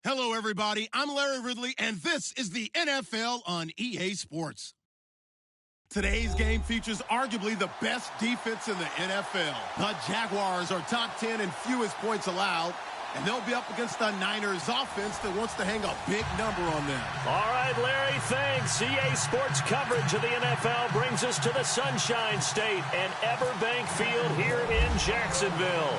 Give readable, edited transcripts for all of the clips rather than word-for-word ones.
Hello, everybody. I'm Larry Ridley, and this is the NFL on EA Sports. Today's game features arguably the best defense in the NFL. The Jaguars are top 10 in fewest points allowed, and they'll be up against the Niners offense that wants to hang a big number on them. All right, Larry, thanks. EA Sports coverage of the NFL brings us to the Sunshine State and Everbank Field here in Jacksonville.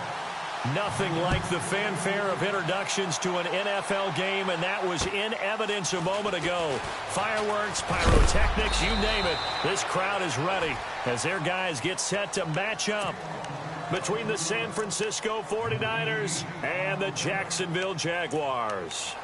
Nothing like the fanfare of introductions to an NFL game, and that was in evidence a moment ago. Fireworks, pyrotechnics, you name it. This crowd is ready as their guys get set to match up between the San Francisco 49ers and the Jacksonville Jaguars.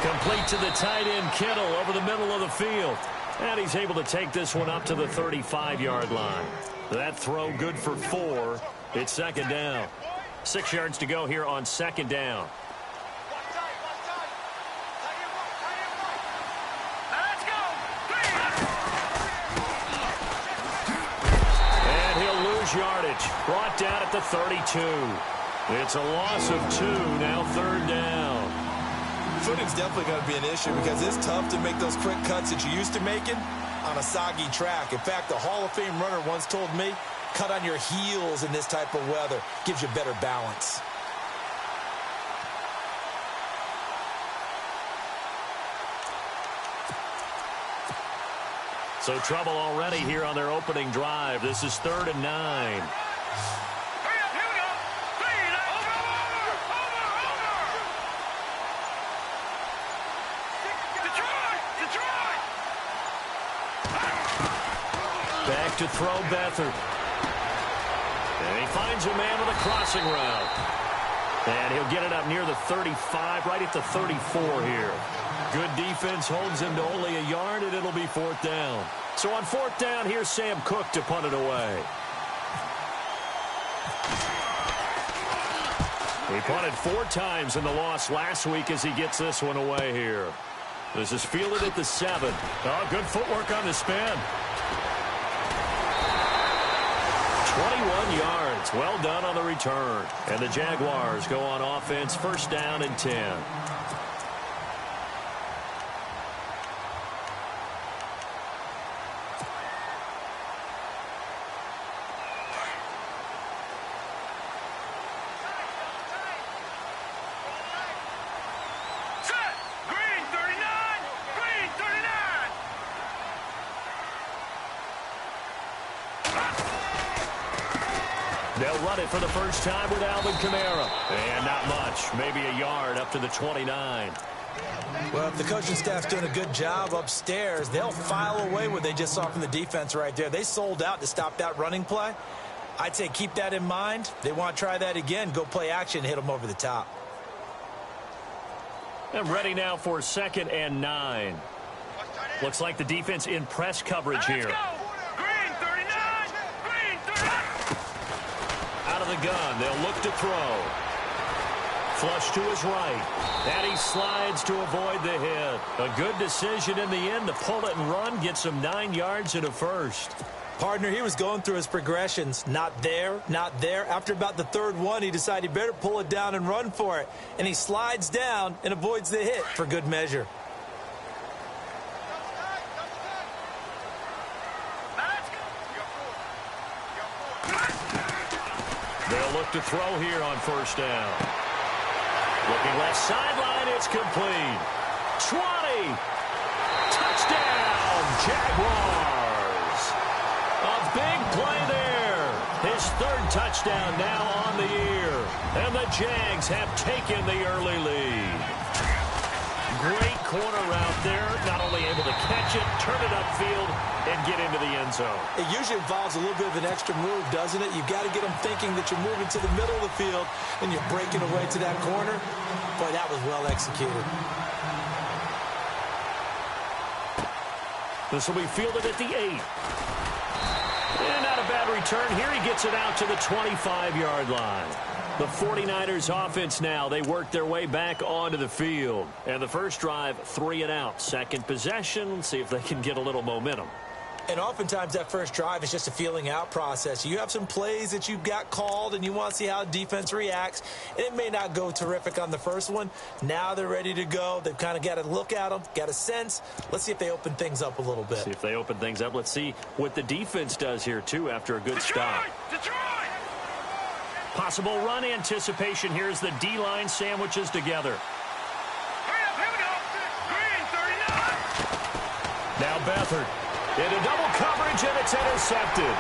Complete to the tight end, Kittle, over the middle of the field. And he's able to take this one up to the 35-yard line. That throw good for 4. It's second down. 6 yards to go here on second down. And he'll lose yardage. Brought down at the 32. It's a loss of 2, now third down. Footing's definitely going to be an issue because it's tough to make those quick cuts that you're used to making on a soggy track. In fact, a Hall of Fame runner once told me, cut on your heels in this type of weather. Gives you better balance. So trouble already here on their opening drive. This is 3rd and 9. Back to throw Beathard. And he finds a man with a crossing route. And he'll get it up near the 35, right at the 34 here. Good defense holds him to only a yard, and it'll be 4th down. So on 4th down, here's Sam Cook to punt it away. He punted 4 times in the loss last week as he gets this one away here. This is fielded at the 7. Oh, good footwork on the spin. 21 yards. Well done on the return. And the Jaguars go on offense, 1st down and 10. They'll run it for the first time with Alvin Kamara. And not much. Maybe a yard up to the 29. Well, if the coaching staff's doing a good job upstairs, they'll file away what they just saw from the defense right there. They sold out to stop that running play. I'd say keep that in mind. They want to try that again. Go play action, hit them over the top. And ready now for 2nd and 9. Looks like the defense in press coverage here. Out of the gun, they'll look to throw. Flush to his right. And he slides to avoid the hit. A good decision in the end to pull it and run. Gets him 9 yards and a first. Partner, he was going through his progressions. Not there, not there. After about the 3rd one, he decided he better pull it down and run for it. And he slides down and avoids the hit for good measure. They'll look to throw here on 1st down. Looking left sideline, it's complete. 20. Touchdown, Jaguars. A big play there. His 3rd touchdown now on the year. And the Jags have taken the early lead. Great corner route there. Not only able to catch catch it, turn it upfield, and get into the end zone. It usually involves a little bit of an extra move, doesn't it? You've got to get them thinking that you're moving to the middle of the field and you're breaking away to that corner. Boy, that was well executed. This will be fielded at the 8. And not a bad return here. He gets it out to the 25-yard line. The 49ers offense now, they work their way back onto the field. And the first drive, 3 and out. Second possession, see if they can get a little momentum. And oftentimes that first drive is just a feeling out process. You have some plays that you've got called and you want to see how defense reacts. And it may not go terrific on the first one. Now they're ready to go. They've kind of got to look at them, got a sense. Let's see if they open things up a little bit. See if they open things up. Let's see what the defense does here, too, after a good stop. Possible run anticipation. Here's the D-line sandwiches together. Now Beathard into double coverage, and it's intercepted.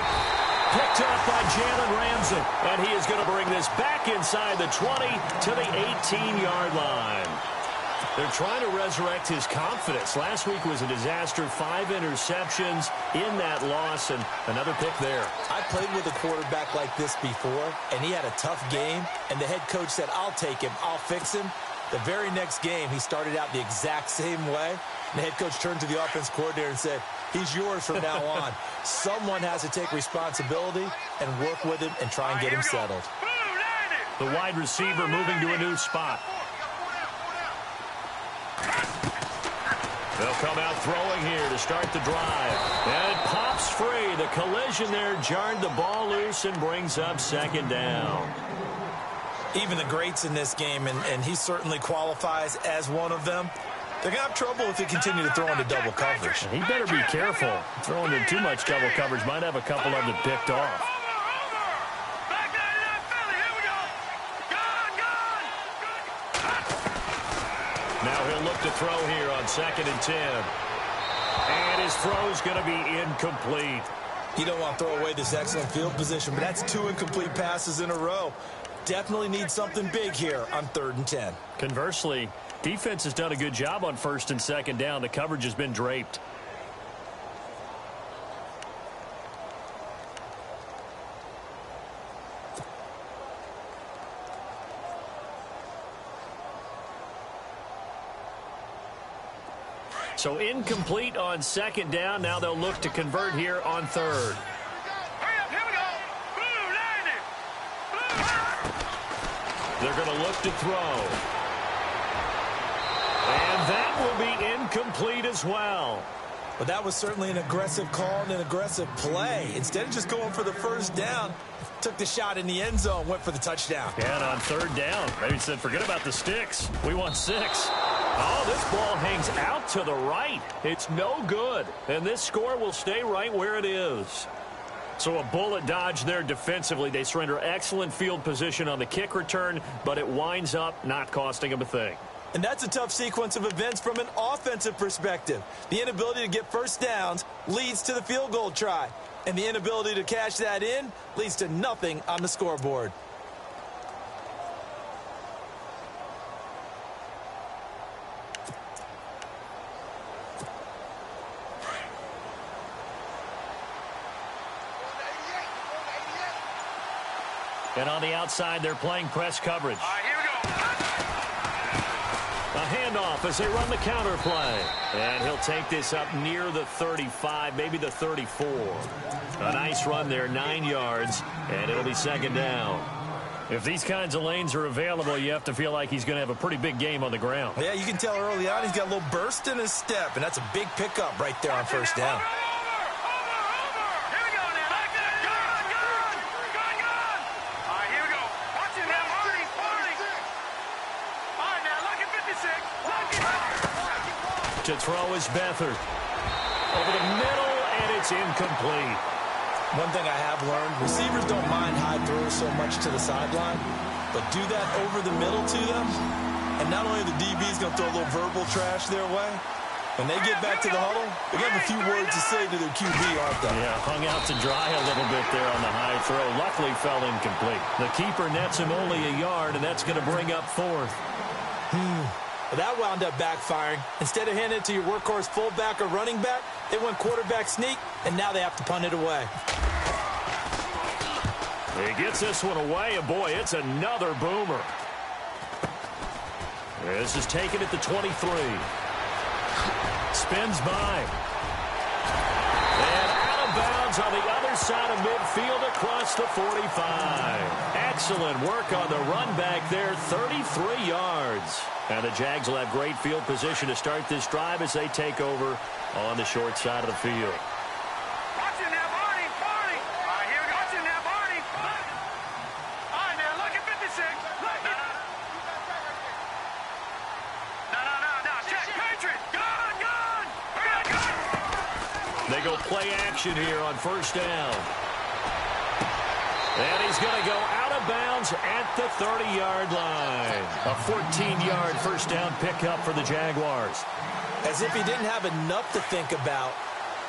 Picked off by Jalen Ramsey, and he is going to bring this back inside the 20 to the 18-yard line. They're trying to resurrect his confidence. Last week was a disaster. 5 interceptions in that loss, and another pick there. I played with a quarterback like this before, and he had a tough game, and the head coach said, I'll take him, I'll fix him. The very next game, he started out the exact same way. And the head coach turned to the offense coordinator and said, he's yours from now on. Someone has to take responsibility and work with him and try and get him settled. The wide receiver moving to a new spot. They'll come out throwing here to start the drive. And it pops free. The collision there jarred the ball loose and brings up second down. Even the greats in this game, and he certainly qualifies as one of them, they're going to have trouble if they continue to throw into double coverage. He better be careful. Throwing in too much double coverage might have a couple of them picked off. Now he'll look to throw here on 2nd and 10. And his throw's going to be incomplete. You don't want to throw away this excellent field position, but that's 2 incomplete passes in a row. Definitely need something big here on 3rd and 10. Conversely, defense has done a good job on 1st and 2nd down. The coverage has been draped. So incomplete on 2nd down. Now they'll look to convert here on 3rd. They're going to look to throw. And that will be incomplete as well. But that was certainly an aggressive call and an aggressive play. Instead of just going for the first down, took the shot in the end zone, went for the touchdown. Yeah, and on 3rd down, maybe said, forget about the sticks. We want 6. Oh, this ball hangs out to the right. It's no good. And this score will stay right where it is. So a bullet dodge there defensively. They surrender excellent field position on the kick return, but it winds up not costing them a thing. And that's a tough sequence of events from an offensive perspective. The inability to get first downs leads to the field goal try. And the inability to cash that in leads to nothing on the scoreboard. And on the outside, they're playing press coverage. All right, here we go. A handoff as they run the counter play. And he'll take this up near the 35, maybe the 34. A nice run there, 9 yards, and it'll be 2nd down. If these kinds of lanes are available, you have to feel like he's going to have a pretty big game on the ground. Yeah, you can tell early on he's got a little burst in his step, and that's a big pickup right there on 1st down. To throw is Beathard. Over the middle, and it's incomplete. One thing I have learned, receivers don't mind high throws so much to the sideline, but do that over the middle to them, and not only the DB's going to throw a little verbal trash their way, when they get back to the huddle, they have a few words to say to their QB, aren't they? Yeah, hung out to dry a little bit there on the high throw. Luckily fell incomplete. The keeper nets him only a yard, and that's going to bring up 4th. Well, that wound up backfiring. Instead of handing it to your workhorse fullback or running back, they went quarterback sneak, and now they have to punt it away. He gets this one away, and boy, it's another boomer. This is taken at the 23. Spins by. And out of bounds on the other side of midfield across the 45. Excellent work on the run back there, 33 yards. And the Jags will have great field position to start this drive as they take over on the short side of the field. They go play action here on first down. And he's going to go out of bounds at the 30-yard line. A 14-yard first down pickup for the Jaguars. As if he didn't have enough to think about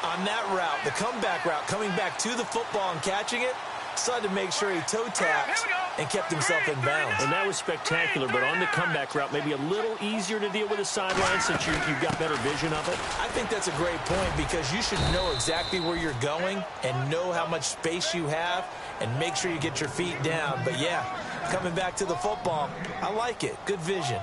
on that route, the comeback route, coming back to the football and catching it, decided to make sure he toe-tapped and kept himself in bounds. And that was spectacular, but on the comeback route, maybe a little easier to deal with the sideline since you've got better vision of it. I think that's a great point because you should know exactly where you're going and know how much space you have and make sure you get your feet down. But, yeah, coming back to the football, I like it. Good vision.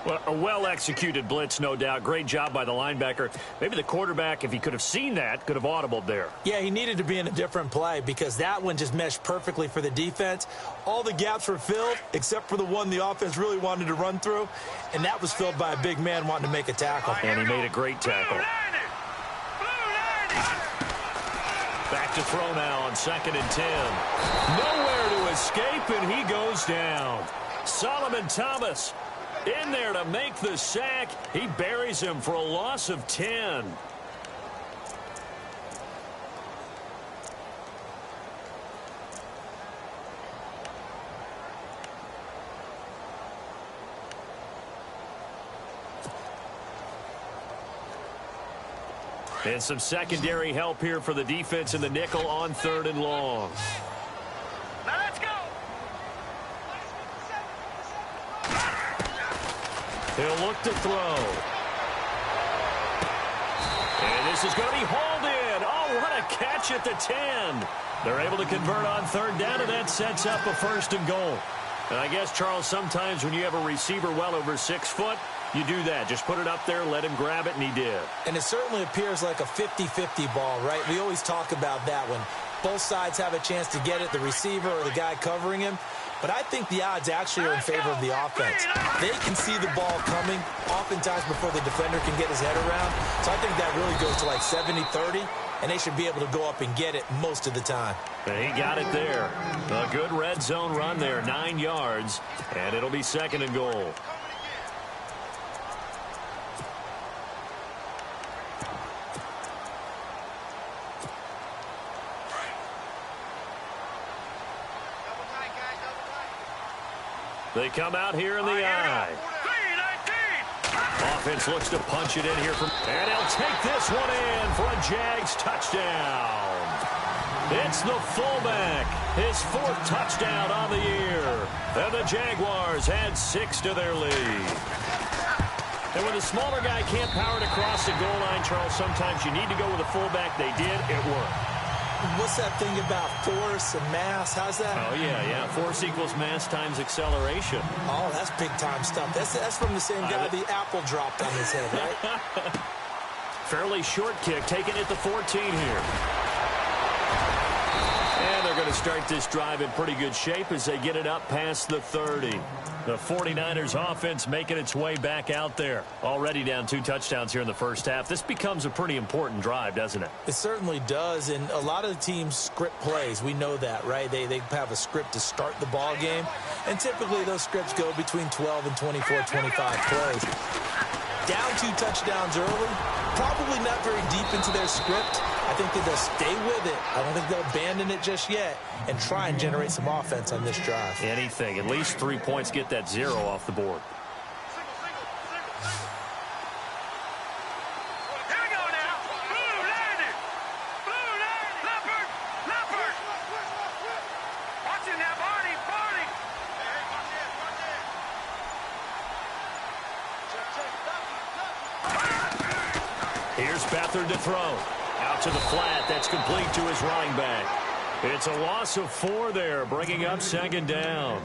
Well, a well-executed blitz, no doubt. Great job by the linebacker. Maybe the quarterback, if he could have seen that, could have audibled there. Yeah, he needed to be in a different play because that one just meshed perfectly for the defense. All the gaps were filled except for the one the offense really wanted to run through, and that was filled by a big man wanting to make a tackle. And he made a great tackle. Back to throw now on 2nd and 10. Nowhere to escape, and he goes down. Solomon Thomas in there to make the sack. He buries him for a loss of 10. And some secondary help here for the defense in the nickel on 3rd and long. Now let's go. He'll look to throw. And this is going to be hauled in. Oh, what a catch at the 10. They're able to convert on 3rd down, and that sets up a 1st and goal. And I guess, Charles, sometimes when you have a receiver well over 6 foot, you do that. Just put it up there, let him grab it, and he did. And it certainly appears like a 50-50 ball, right? We always talk about that when both sides have a chance to get it, the receiver or the guy covering him. But I think the odds actually are in favor of the offense. They can see the ball coming oftentimes before the defender can get his head around. So I think that really goes to like 70-30, and they should be able to go up and get it most of the time. And he got it there. A good red zone run there, 9 yards, and it'll be 2nd and goal. They come out here in the eye. Offense looks to punch it in here. And he'll take this one in for a Jags touchdown. It's the fullback. His 4th touchdown on the year. And the Jaguars add 6 to their lead. And when the smaller guy can't power it across the goal line, Charles, sometimes you need to go with a fullback. They did. It worked. What's that thing about force and mass? How's that? Oh, yeah. Force equals mass times acceleration. Oh, that's big-time stuff. That's from the same guy the apple dropped on his head, right? Fairly short kick, taken at the 14 here. And they're going to start this drive in pretty good shape as they get it up past the 30. The 49ers offense making its way back out there. Already down 2 touchdowns here in the first half. This becomes a pretty important drive, doesn't it? It certainly does, and a lot of the teams script plays. We know that, right? They have a script to start the ball game, and typically those scripts go between 12 and 24, 25 plays. Down 2 touchdowns early, probably not very deep into their script. I think that they'll stay with it. I don't think they'll abandon it just yet and try and generate some offense on this drive. Anything. At least 3 points, get that 0 off the board. Here we go now. Blue landed. Blue landed. Leopard. Leopard. Watching that, Barney. Barney. Hey, watch this. Watch this. Here's Beathard to throw. Out to the flat. That's complete to his running back. It's a loss of 4 there, bringing up second down.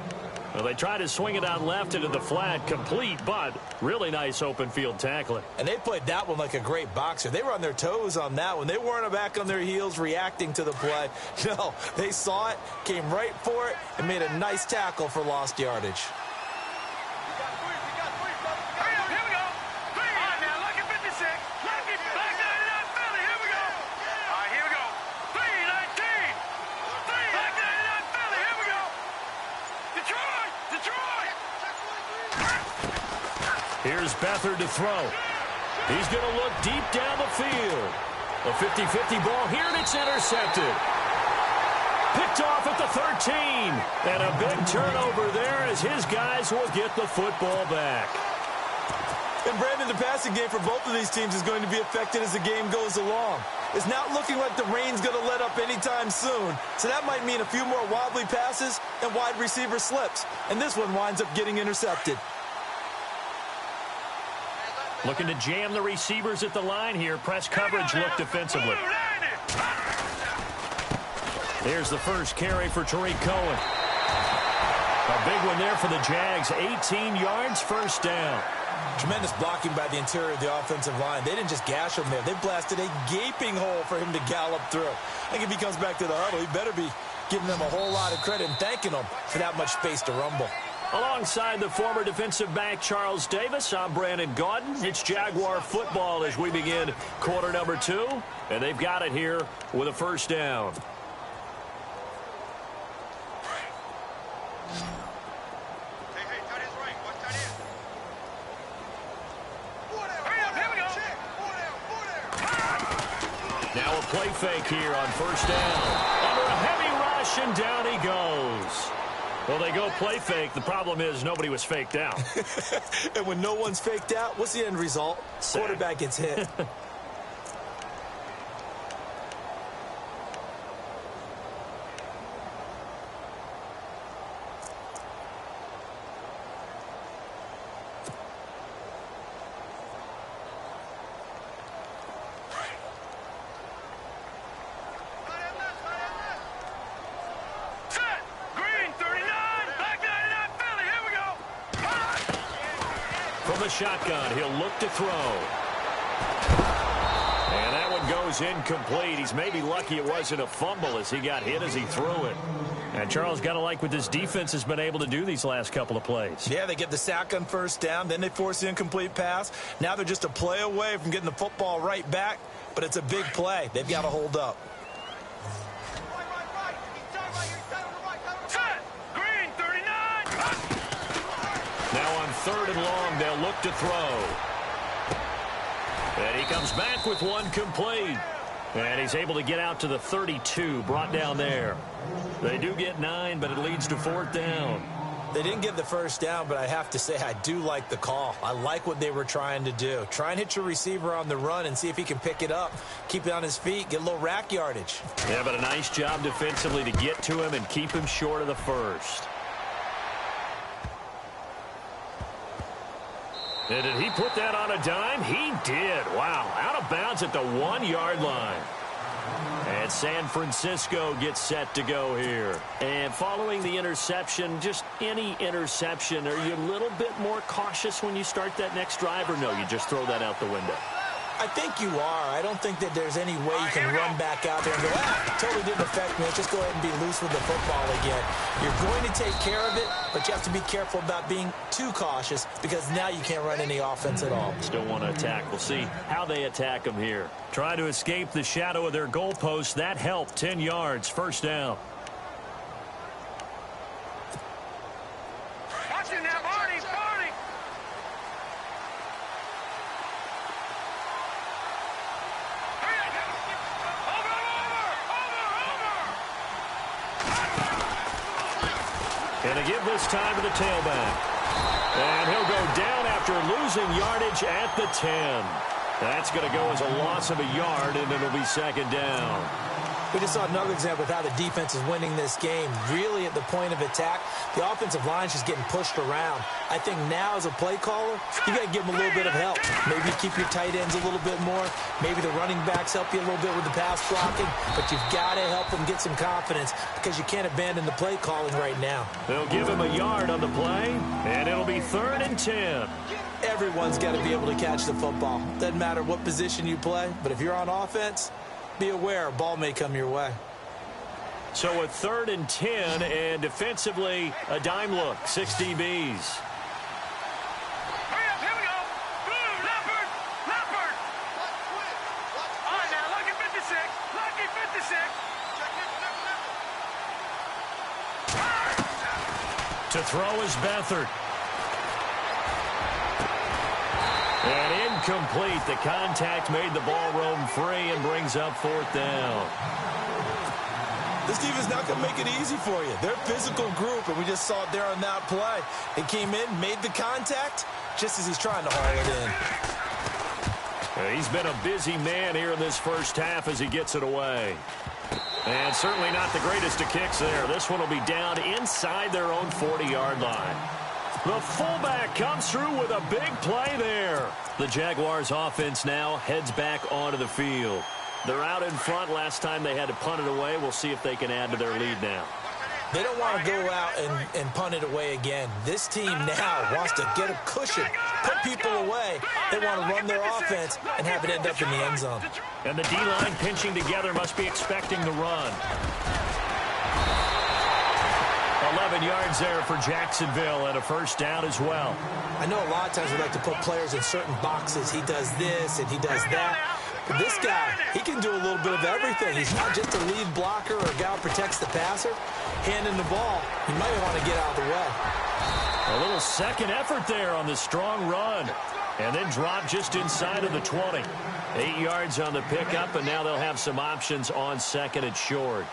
Well, they tried to swing it out left into the flat, complete, but really nice open field tackling. And they played that one like a great boxer. They were on their toes on that one. They weren't back on their heels reacting to the play. No, they saw it, came right for it, and made a nice tackle for lost yardage. Here's Beathard to throw. He's going to look deep down the field. A 50-50 ball here, and it's intercepted. Picked off at the 13. And a big turnover there as his guys will get the football back. And, Brandon, the passing game for both of these teams is going to be affected as the game goes along. It's not looking like the rain's going to let up anytime soon. So that might mean a few more wobbly passes and wide receiver slips. And this one winds up getting intercepted. Looking to jam the receivers at the line here. Press coverage look defensively. Here's the first carry for Tariq Cohen. A big one there for the Jags. 18 yards, first down. Tremendous blocking by the interior of the offensive line. They didn't just gash him there. They blasted a gaping hole for him to gallop through. I think if he comes back to the huddle, he better be giving them a whole lot of credit and thanking them for that much space to rumble. Alongside the former defensive back Charles Davis, I'm Brandon Gaudin. It's Jaguar football as we begin quarter number 2. And they've got it here with a first down. Now a play fake here on first down. Under a heavy rush, and down he goes. Well, they go play fake. The problem is nobody was faked out. And when no one's faked out, what's the end result? Sack. Quarterback gets hit. From the shotgun, he'll look to throw. And that one goes incomplete. He's maybe lucky it wasn't a fumble as he got hit as he threw it. And Charles, got to like what this defense has been able to do these last couple of plays. Yeah, they get the sack on first down, then they force the incomplete pass. Now they're just a play away from getting the football right back, but it's a big play. They've got to hold up. Now on 3rd and long, they'll look to throw. And he comes back with one complete. And he's able to get out to the 32, brought down there. They do get 9, but it leads to 4th down. They didn't get the first down, but I have to say I do like the call. I like what they were trying to do. Try and hit your receiver on the run and see if he can pick it up. Keep it on his feet, get a little rack yardage. Yeah, but a nice job defensively to get to him and keep him short of the first. And did he put that on a dime? He did. Wow. Out of bounds at the 1-yard line. And San Francisco gets set to go here. And following the interception, just any interception, are you a little bit more cautious when you start that next drive, or no, you just throw that out the window? I think you are. I don't think that there's any way you can run back out there and go, totally didn't affect me. Let's just go ahead and be loose with the football again. You're going to take care of it, but you have to be careful about being too cautious because now you can't run any offense at all. Still want to attack. We'll see how they attack them here. Trying to escape the shadow of their goalpost. That helped. 10 yards. First down. Watching that, Barney. And to give this time to the tailback. And he'll go down after losing yardage at the 10. That's going to go as a loss of a yard, and it'll be second down. We just saw another example of how the defense is winning this game. Really at the point of attack, the offensive line is just getting pushed around. I think now as a play caller, you got to give them a little bit of help. Maybe keep your tight ends a little bit more. Maybe the running backs help you a little bit with the pass blocking. But you've got to help them get some confidence because you can't abandon the play calling right now. They'll give him a yard on the play, and it'll be 3rd and 10. Everyone's got to be able to catch the football. Doesn't matter what position you play, but if you're on offense, be aware a ball may come your way. So a 3rd and 10, and defensively, a dime look, 6 DBs. Hurry up, here we go. Blue, Leopard, Leopard. All right, now, lucky 56, lucky 56. To throw is Beathard. And incomplete. The contact made the ball roam free and brings up 4th down. This defense not going to make it easy for you. They're a physical group, and we just saw it there on that play. It came in, made the contact, just as he's trying to haul it in. He's been a busy man here in this first half as he gets it away. And certainly not the greatest of kicks there. This one will be down inside their own 40-yard line. The fullback comes through with a big play there. The Jaguars offense now heads back onto the field. They're out in front. Last time they had to punt it away. We'll see if they can add to their lead now. They don't want to go out and punt it away again. This team now wants to get a cushion, put people away. They want to run their offense and have it end up in the end zone. And the D-line pinching together must be expecting the run. 11 yards there for Jacksonville and a 1st down as well. I know a lot of times we like to put players in certain boxes. He does this and he does that. But this guy, he can do a little bit of everything. He's not just a lead blocker or a guy who protects the passer. Handing the ball, he might want to get out of the way. A little second effort there on the strong run. And then drop just inside of the 20. 8 yards on the pickup, and now they'll have some options on 2nd and short.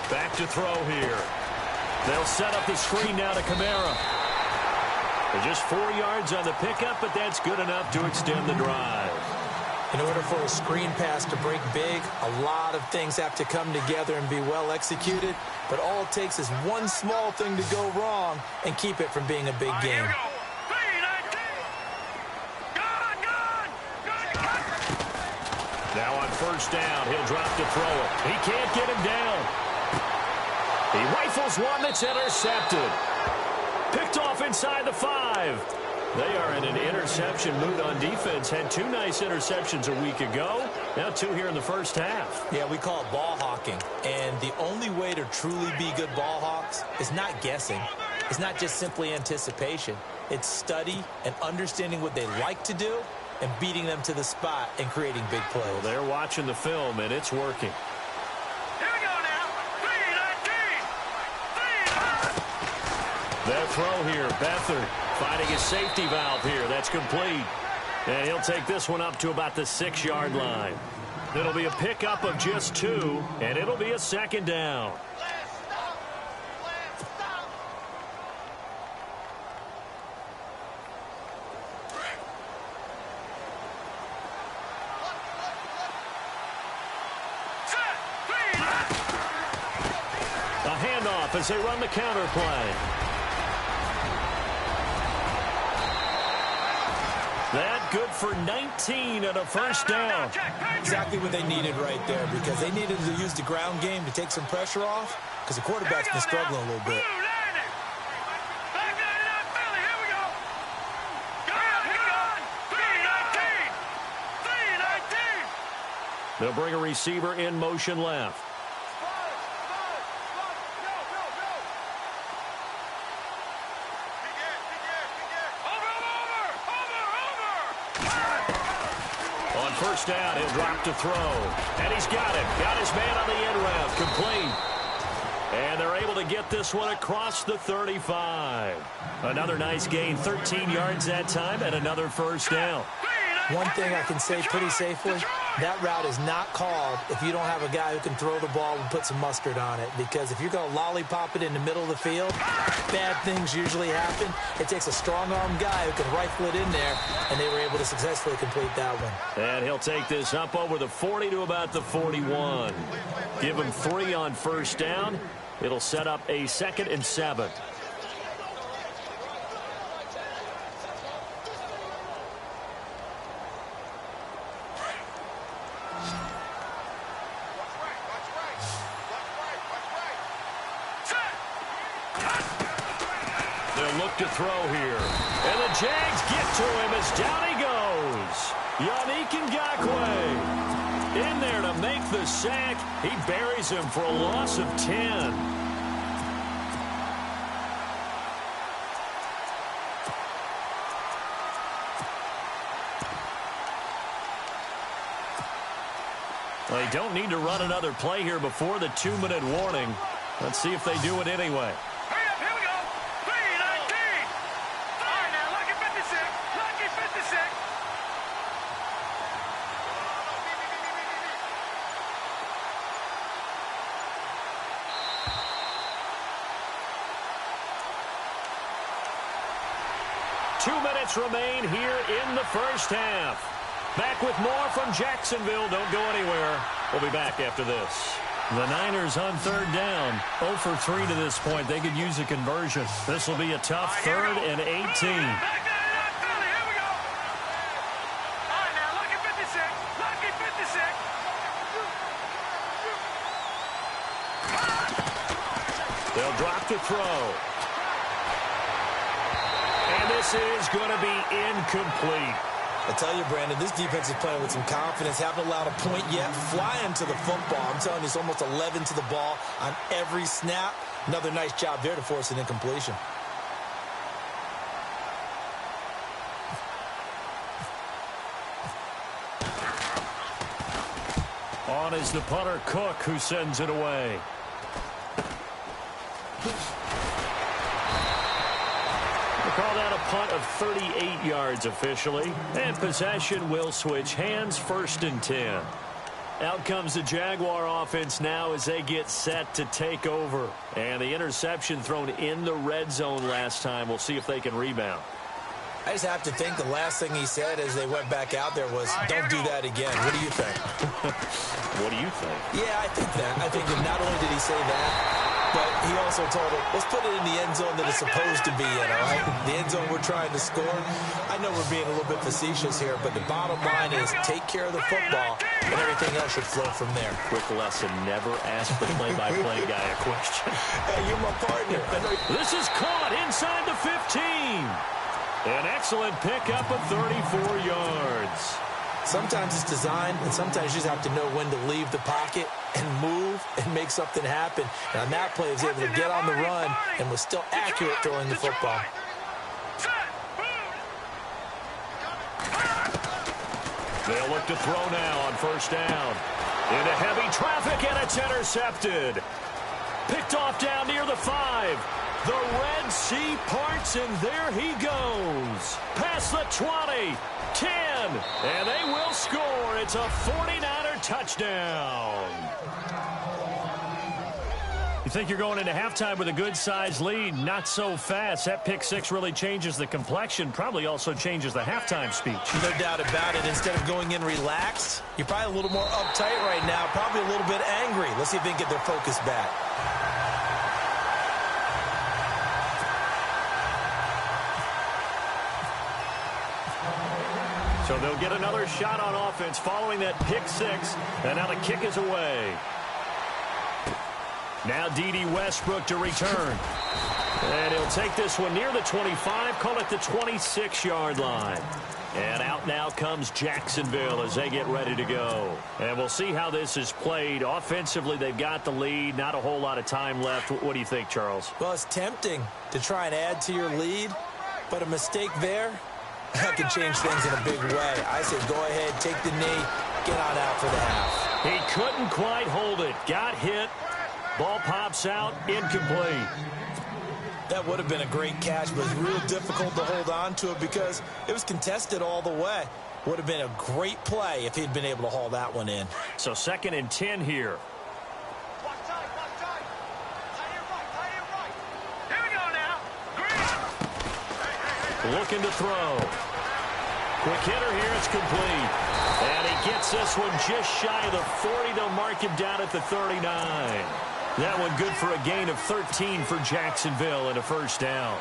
Back to throw here. They'll set up the screen now to Kamara. They're just 4 yards on the pickup, but that's good enough to extend the drive. In order for a screen pass to break big, a lot of things have to come together and be well executed. But all it takes is one small thing to go wrong and keep it from being a big game. Now on 1st down, he'll drop to throw it. He can't get him down. He rifles one that's intercepted. Picked off inside the 5. They are in an interception mood on defense. Had 2 nice interceptions a week ago. Now 2 here in the first half. Yeah, we call it ball hawking. And the only way to truly be good ball hawks is not guessing. It's not just simply anticipation. It's study and understanding what they like to do and beating them to the spot and creating big plays. Well, they're watching the film, and it's working. Here we go now. 3-19. That throw here, Beathard finding his safety valve here. That's complete. And he'll take this one up to about the 6-yard line. It'll be a pickup of just 2, and it'll be a 2nd down. A handoff as they run the counter play. That good for 19 and a 1st down. Exactly what they needed right there, because they needed to use the ground game to take some pressure off, because the quarterback's been struggling a little bit. They'll bring a receiver in motion left. On 1st down, he'll drop to throw. And he's got it. Got his man on the end route. Complete. And they're able to get this one across the 35. Another nice gain. 13 yards that time and another 1st down. One thing I can say pretty safely, that route is not called if you don't have a guy who can throw the ball and put some mustard on it. Because if you're going to lollipop it in the middle of the field, bad things usually happen. It takes a strong-arm guy who can rifle it in there, and they were able to successfully complete that one. And he'll take this up over the 40 to about the 41. Give him 3 on first down. It'll set up a 2nd and 7. They'll look to throw here. And the Jags get to him as down he goes. Yannick Ngakoue in there to make the sack. He buries him for a loss of 10. Well, they don't need to run another play here before the 2-minute warning. Let's see if they do it anyway. Hurry up, here we go. 3:19. All right, now, lucky 56. Lucky 56. Two minutes remain here in the first half. Back with more from Jacksonville. Don't go anywhere. We'll be back after this. The Niners on 3rd down. 0 for 3 to this point. They could use a conversion. This will be a tough 3rd and 18. Back there, Philly. Here we go. All right, now, lucky 56. Lucky 56. They'll drop to throw. And this is going to be incomplete. I tell you, Brandon, this defense is playing with some confidence. Haven't allowed a point yet. Flying to the football. I'm telling you, it's almost 11 to the ball on every snap. Another nice job there to force an incompletion. On is the punter, Cook, who sends it away. Call that a punt of 38 yards officially. And possession will switch hands, 1st and 10. Out comes the Jaguar offense now as they get set to take over. And the interception thrown in the red zone last time. We'll see if they can rebound. I just have to think the last thing he said as they went back out there was, don't do that again. What do you think? What do you think? Yeah, I think that. I think that not only did he say that, but he also told him, let's put it in the end zone that it's supposed to be in, all right? The end zone we're trying to score. I know we're being a little bit facetious here, but the bottom line is take care of the football, and everything else should flow from there. Quick lesson, never ask the play-by-play guy a question. Hey, you're my partner. This is caught inside the 15. An excellent pickup of 34 yards. Sometimes it's designed, and sometimes you just have to know when to leave the pocket and move and make something happen. And on that play, he was able to get on the run and was still accurate throwing the football. They'll look to throw now on 1st down. Into heavy traffic, and it's intercepted. Picked off down near the 5. The Red Sea parts, and there he goes. Past the 20, 10, and they will score. It's a 49er touchdown. You think you're going into halftime with a good-sized lead? Not so fast. That pick 6 really changes the complexion, probably also changes the halftime speech. No doubt about it. Instead of going in relaxed, you're probably a little more uptight right now, probably a little bit angry. Let's see if they can get their focus back. So they'll get another shot on offense following that pick 6, and now the kick is away. Now D.D. Westbrook to return. And he'll take this one near the 25, call it the 26-yard line. And out now comes Jacksonville as they get ready to go. And we'll see how this is played. Offensively, they've got the lead. Not a whole lot of time left. What do you think, Charles? Well, it's tempting to try and add to your lead, but a mistake there, that could change things in a big way. I say go ahead, take the knee, get on out for the half. He couldn't quite hold it. Got hit. Ball pops out. Incomplete. That would have been a great catch, but it's real difficult to hold on to it because it was contested all the way. Would have been a great play if he'd been able to haul that one in. So 2nd and 10 here. Here we go now. Looking to throw. Quick hitter here. It's complete. And he gets this one just shy of the 40. They'll mark him down at the 39. That one good for a gain of 13 for Jacksonville and a first down.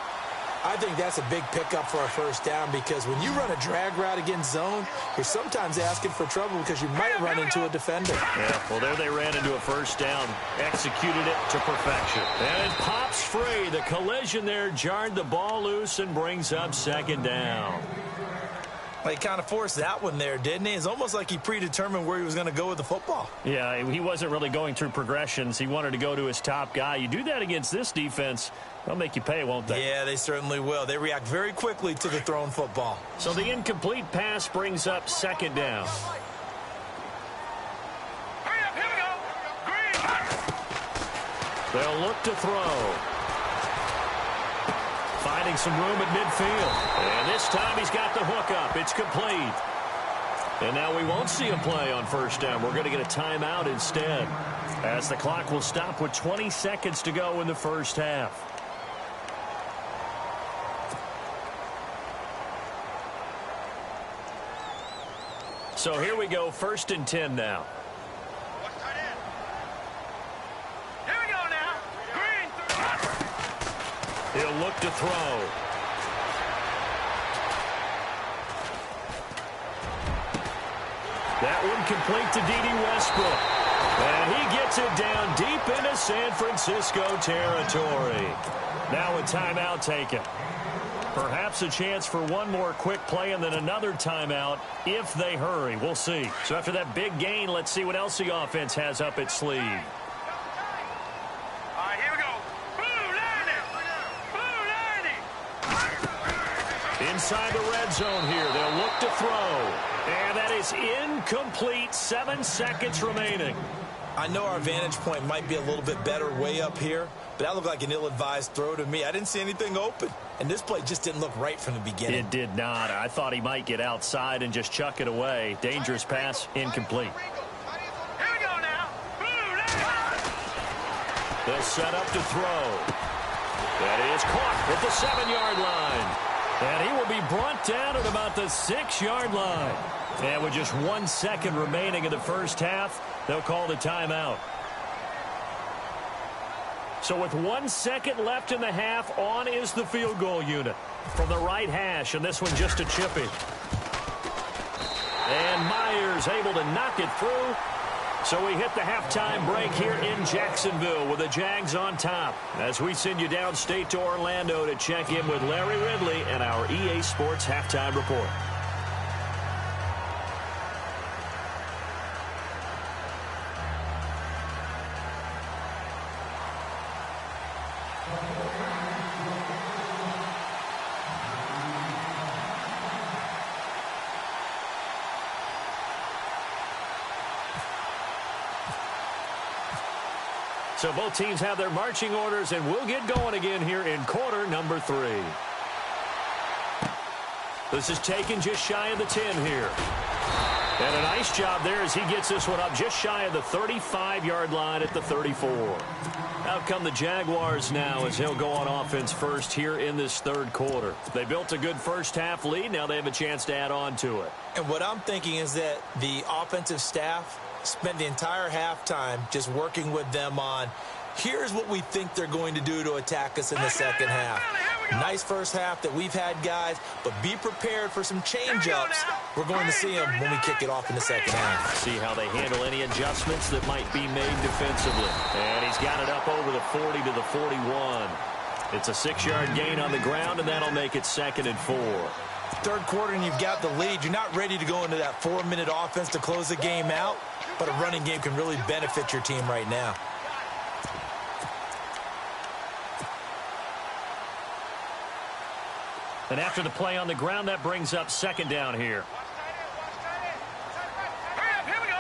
I think that's a big pickup for a first down because when you run a drag route against zone, you're sometimes asking for trouble because you might run into a defender. Yeah, well, there they ran into a first down, executed it to perfection. And it pops free. The collision there jarred the ball loose and brings up 2nd down. Well, he kind of forced that one there, didn't he? It's almost like he predetermined where he was going to go with the football. Yeah, he wasn't really going through progressions. He wanted to go to his top guy. You do that against this defense, they'll make you pay, won't they? Yeah, they certainly will. They react very quickly to the thrown football. So the incomplete pass brings up 2nd down. Hurry up, here we go. Green. They'll look to throw. Finding some room at midfield. And this time he's got the hook up. It's complete. And now we won't see a play on first down. We're going to get a timeout instead, as the clock will stop with 20 seconds to go in the first half. So here we go, 1st and 10 now. Watch tight end. Here we go now. Green. He'll look to throw. That one complete to D.D. Westbrook. And he gets it down deep into San Francisco territory. Now a timeout taken. Perhaps a chance for one more quick play and then another timeout if they hurry. We'll see. So after that big gain, let's see what else the offense has up its sleeve. All right, here we go. Blue lightning. Blue lightning. Inside the red zone here. They'll look to throw. And that is incomplete. 7 seconds remaining. I know our vantage point might be a little bit better way up here, but that looked like an ill-advised throw to me. I didn't see anything open, and this play just didn't look right from the beginning. It did not. I thought he might get outside and just chuck it away. Dangerous pass, incomplete. Here we go now. Blue lightning. They'll set up to throw. That is caught at the 7-yard line. And he will be brought down at about the 6-yard line. And with just 1 second remaining in the first half, they'll call the timeout. So with 1 second left in the half, on is the field goal unit from the right hash, and this one just a chippy. And Myers able to knock it through. So we hit the halftime break here in Jacksonville with the Jags on top, as we send you downstate to Orlando to check in with Larry Ridley and our EA Sports Halftime Report. So both teams have their marching orders, and we'll get going again here in quarter number 3. This is taken just shy of the 10 here. And a nice job there as he gets this one up just shy of the 35-yard line at the 34. Out come the Jaguars now as they'll go on offense first here in this third quarter. They built a good first half lead. Now they have a chance to add on to it. And what I'm thinking is that the offensive staff spent the entire halftime just working with them on, here's what we think they're going to do to attack us in the second half. Nice first half that we've had, guys, but be prepared for some change-ups. We're going to see them when we kick it off in the second half. See how they handle any adjustments that might be made defensively. And he's got it up over the 40 to the 41. It's a 6-yard gain on the ground, and that'll make it 2nd and 4. Third quarter and you've got the lead. You're not ready to go into that 4-minute offense to close the game out, but a running game can really benefit your team right now. And after the play on the ground, that brings up 2nd down here. Hurry up, here we go.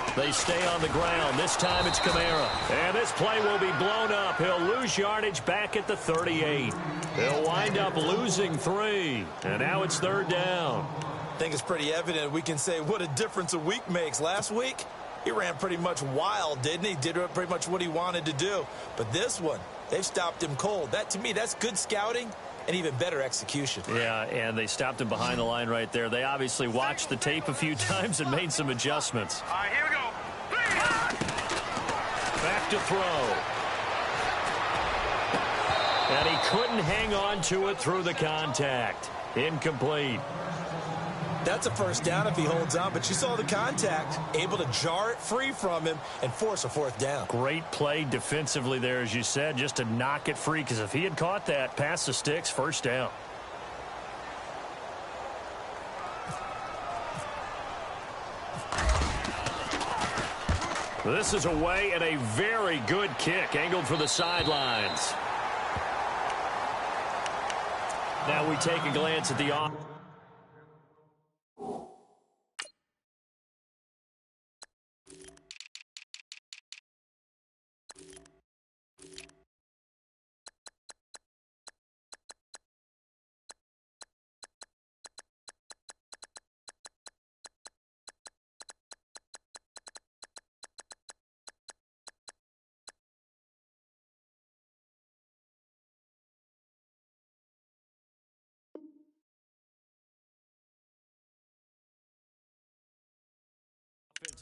3-19. They stay on the ground. This time it's Kamara. And this play will be blown up. He'll lose yardage back at the 38. He'll wind up losing 3. And now it's 3rd down. I think it's pretty evident we can say what a difference a week makes. Last week, he ran pretty much wild, didn't he? Did pretty much what he wanted to do. But this one, they've stopped him cold. That, to me, that's good scouting and even better execution. Yeah, and they stopped him behind the line right there. They obviously watched the tape a few times and made some adjustments. All right, here we go. Back to throw. And he couldn't hang on to it through the contact. Incomplete. That's a 1st down if he holds on, but you saw the contact, able to jar it free from him and force a 4th down. Great play defensively there, as you said, just to knock it free, because if he had caught that, past the sticks, 1st down. This is away and a very good kick, angled for the sidelines. Now we take a glance at the offense.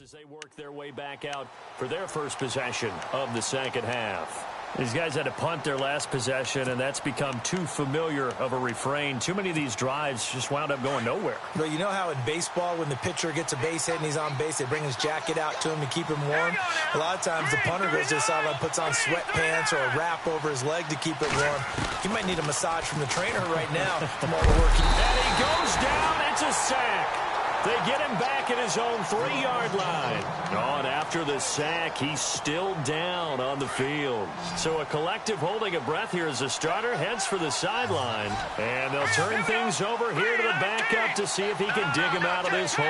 As they work their way back out for their first possession of the 2nd half. These guys had to punt their last possession, and that's become too familiar of a refrain. Too many of these drives just wound up going nowhere. But you know how in baseball, when the pitcher gets a base hit and he's on base, they bring his jacket out to him to keep him warm? A lot of times the punter goes to the sideline, puts on sweatpants or a wrap over his leg to keep it warm. He might need a massage from the trainer right now from all the work he did. And he goes down. It's a sack. They get him back at his own 3-yard line. Oh, and after the sack, he's still down on the field. So a collective holding of breath here as the starter heads for the sideline. And they'll turn things over here to the backup to see if he can dig him out of this hole.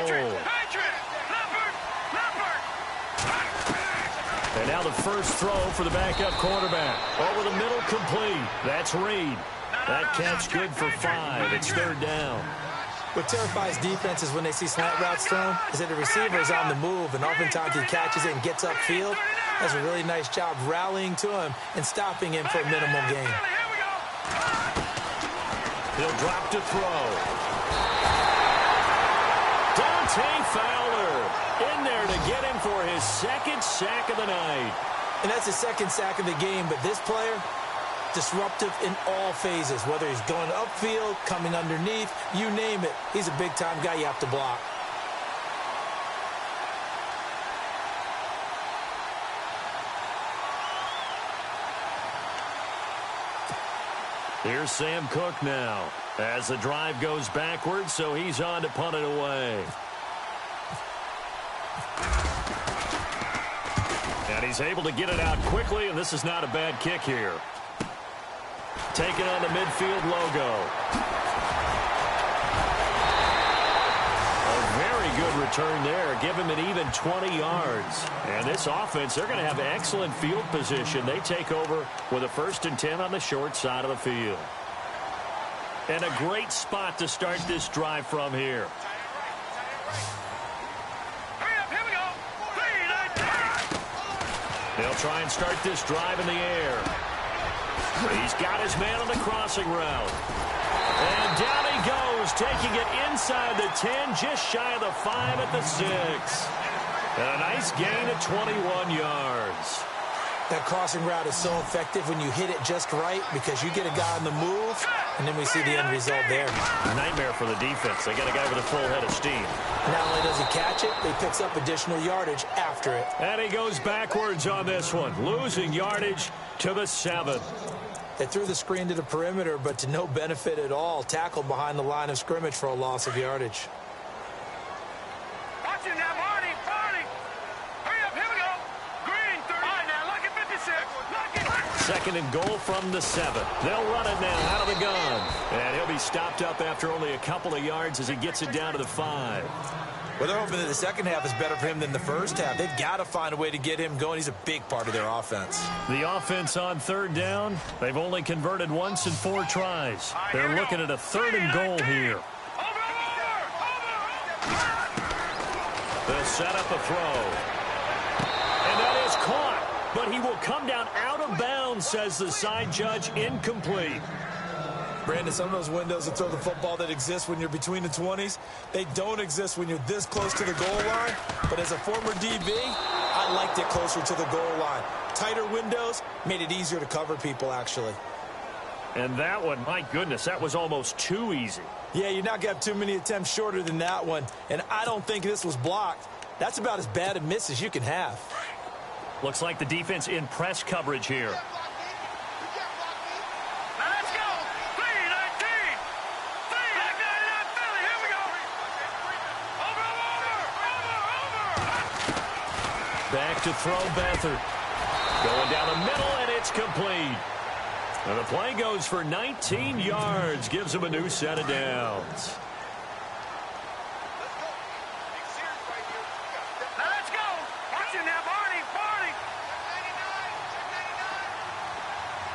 And now the first throw for the backup quarterback. Over the middle, complete. That's Reed. That catch good for 5. It's 3rd down. What terrifies defenses when they see slant routes thrown is that the receiver is on the move, and oftentimes he catches it and gets upfield. Does a really nice job rallying to him and stopping him for a minimal gain. He'll drop to throw. Dante Fowler in there to get him for his 2nd sack of the night. And that's his 2nd sack of the game, but this player, disruptive in all phases, whether he's going upfield, coming underneath, you name it. He's a big-time guy you have to block. Here's Sam Cook now as the drive goes backwards, so he's on to punt it away. And he's able to get it out quickly, and this is not a bad kick here. Taking on the midfield logo. A very good return there. Give him an even 20 yards. And this offense, they're going to have excellent field position. They take over with a 1st and 10 on the short side of the field. And a great spot to start this drive from here. They'll try and start this drive in the air. He's got his man on the crossing route. And down he goes, taking it inside the 10, just shy of the 5 at the 6. And a nice gain of 21 yards. That crossing route is so effective when you hit it just right because you get a guy on the move, and then we see the end result there. Nightmare for the defense. They got a guy with a full head of steam. Not only does he catch it, he picks up additional yardage after it. And he goes backwards on this one, losing yardage to the 7. They threw the screen to the perimeter, but to no benefit at all. Tackled behind the line of scrimmage for a loss of yardage. Watch it now, Marty. Hurry up, here we go. Green, 30. All right, now, look at 56. 2nd and goal from the 7. They'll run it now out of the gun. And he'll be stopped up after only a couple of yards as he gets it down to the 5. Well, they're hoping that the second half is better for him than the first half. They've got to find a way to get him going. He's a big part of their offense. The offense on third down, they've only converted once in 4 tries. They're looking at a 3rd and goal here. They'll set up a throw. And that is caught, but he will come down out of bounds, says the side judge. Incomplete. Brandon, some of those windows to throw the football that exist when you're between the 20s, they don't exist when you're this close to the goal line. But as a former DB, I liked it closer to the goal line. Tighter windows made it easier to cover people, actually. And that one, my goodness, that was almost too easy. Yeah, you're not going to have too many attempts shorter than that one. And I don't think this was blocked. That's about as bad a miss as you can have. Looks like the defense in press coverage here. Back to throw, Beathard. Going down the middle, and it's complete. And the play goes for 19 yards. Gives him a new set of downs. Let's go. Watch him now, Barney. Barney.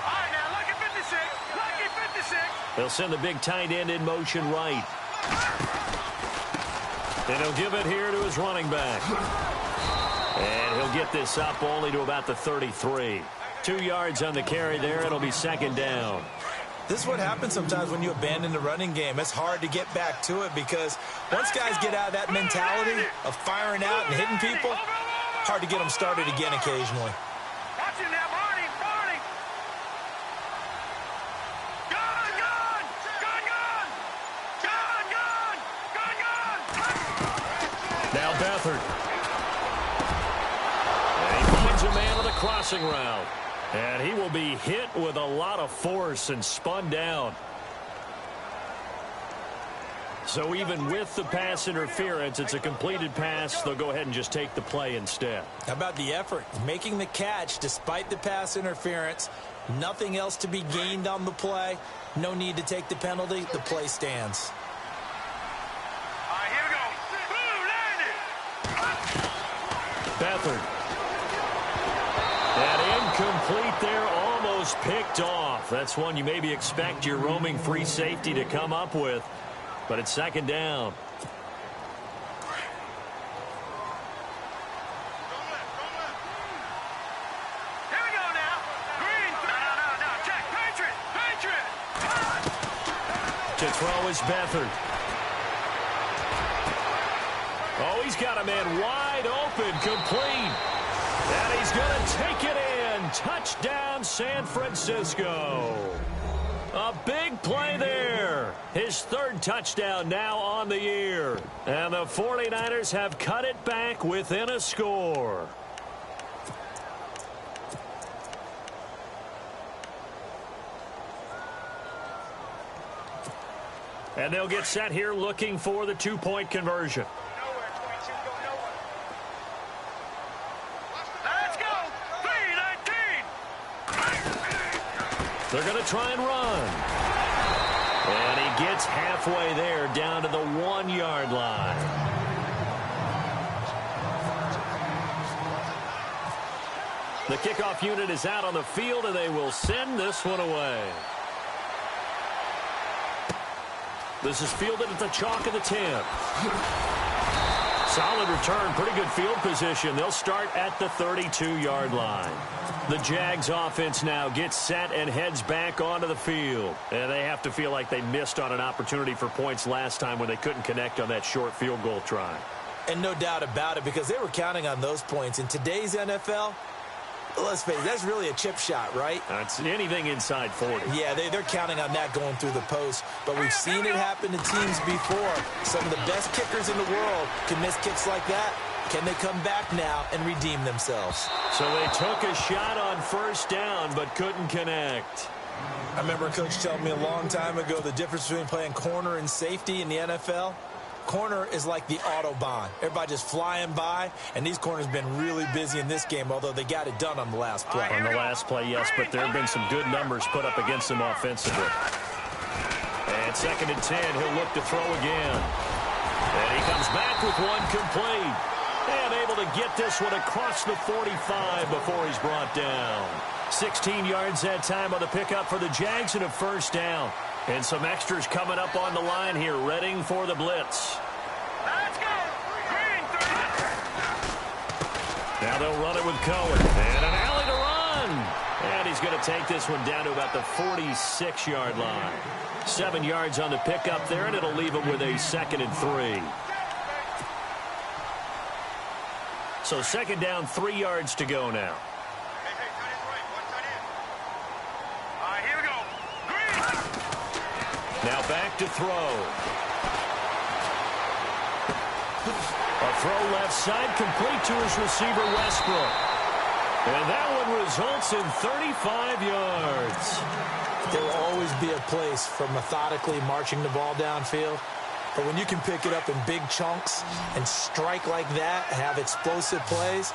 All right, now, lucky 56. Lucky 56. They'll send the big tight end in motion right. And he'll give it here to his running back. And he'll get this up only to about the 33. 2 yards on the carry there. It'll be 2nd down. This is what happens sometimes when you abandon the running game. It's hard to get back to it because once guys get out of that mentality of firing out and hitting people, hard to get them started again occasionally. Watch him now, Barney. Barney. Gun, gun. Gun, gun. Gun, gun. Gun, gun. Now Beathard. And he finds a man on the crossing route. And he will be hit with a lot of force and spun down. So even with the pass interference, it's a completed pass. They'll go ahead and just take the play instead. How about the effort? Making the catch despite the pass interference. Nothing else to be gained on the play. No need to take the penalty. The play stands. All right, here we go. Landed. Beathard. And incomplete there, almost picked off. That's one you maybe expect your roaming free safety to come up with. But it's 2nd down. Here we go now. Green. No. Check. Patriot. Patriot. To throw is Beathard. Oh, he's got a man wide open, complete. And he's going to take it in. Touchdown, San Francisco. A big play there. His 3rd touchdown now on the year. And the 49ers have cut it back within a score. And they'll get set here looking for the 2-point conversion. They're going to try and run. And he gets halfway there down to the 1-yard line. The kickoff unit is out on the field, and they will send this one away. This is fielded at the chalk of the 10. Solid return, pretty good field position. They'll start at the 32-yard line. The Jags offense now gets set and heads back onto the field. And they have to feel like they missed on an opportunity for points last time when they couldn't connect on that short field goal try. And no doubt about it, because they were counting on those points. In today's NFL, let's face it, that's really a chip shot, right? It's anything inside 40. Yeah, they're counting on that going through the post. But we've seen it happen to teams before. Some of the best kickers in the world can miss kicks like that. Can they come back now and redeem themselves? So they took a shot on 1st down but couldn't connect. I remember a coach telling me a long time ago the difference between playing corner and safety in the NFL. Corner is like the Autobahn. Everybody just flying by, and these corners have been really busy in this game, although they got it done on the last play. On the last play, yes, but there have been some good numbers put up against them offensively. And 2nd and 10, he'll look to throw again. And he comes back with one complete. And able to get this one across the 45 before he's brought down. 16 yards that time on the pickup for the Jags and a first down. And some extras coming up on the line here, readying for the blitz. Let's go. Green, 30. Now they'll run it with Cohen. And an alley to run. And he's going to take this one down to about the 46-yard line. 7 yards on the pickup there, and it'll leave him with a 2nd and 3. So 2nd down, 3 yards to go now. Hey, tight end right. One tight end. All right, here we go. Green. Now back to throw. A throw left side, complete to his receiver, Westbrook. And that one results in 35 yards. There will always be a place for methodically marching the ball downfield. But when you can pick it up in big chunks and strike like that, have explosive plays,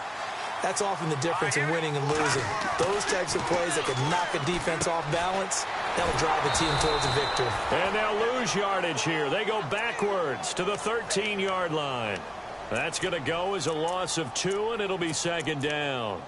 that's often the difference in winning and losing. Those types of plays that can knock a defense off balance, that'll drive a team towards a victory. And they'll lose yardage here. They go backwards to the 13-yard line. That's going to go as a loss of 2, and it'll be 2nd down.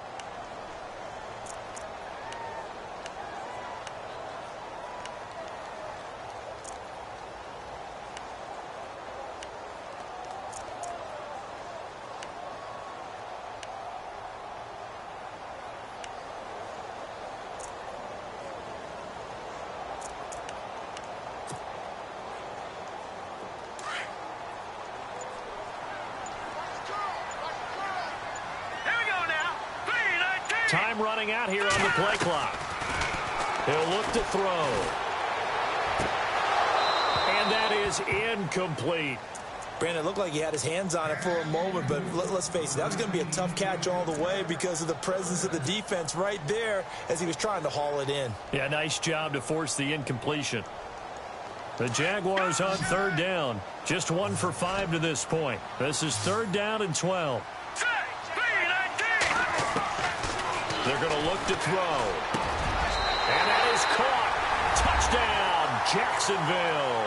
Time running out here on the play clock. He'll look to throw. And that is incomplete. Brandon, it looked like he had his hands on it for a moment, but let's face it, that was going to be a tough catch all the way because of the presence of the defense right there as he was trying to haul it in. Yeah, nice job to force the incompletion. The Jaguars on 3rd down. Just 1 for 5 to this point. This is 3rd down and 12. They're going to look to throw. And that is caught. Touchdown, Jacksonville.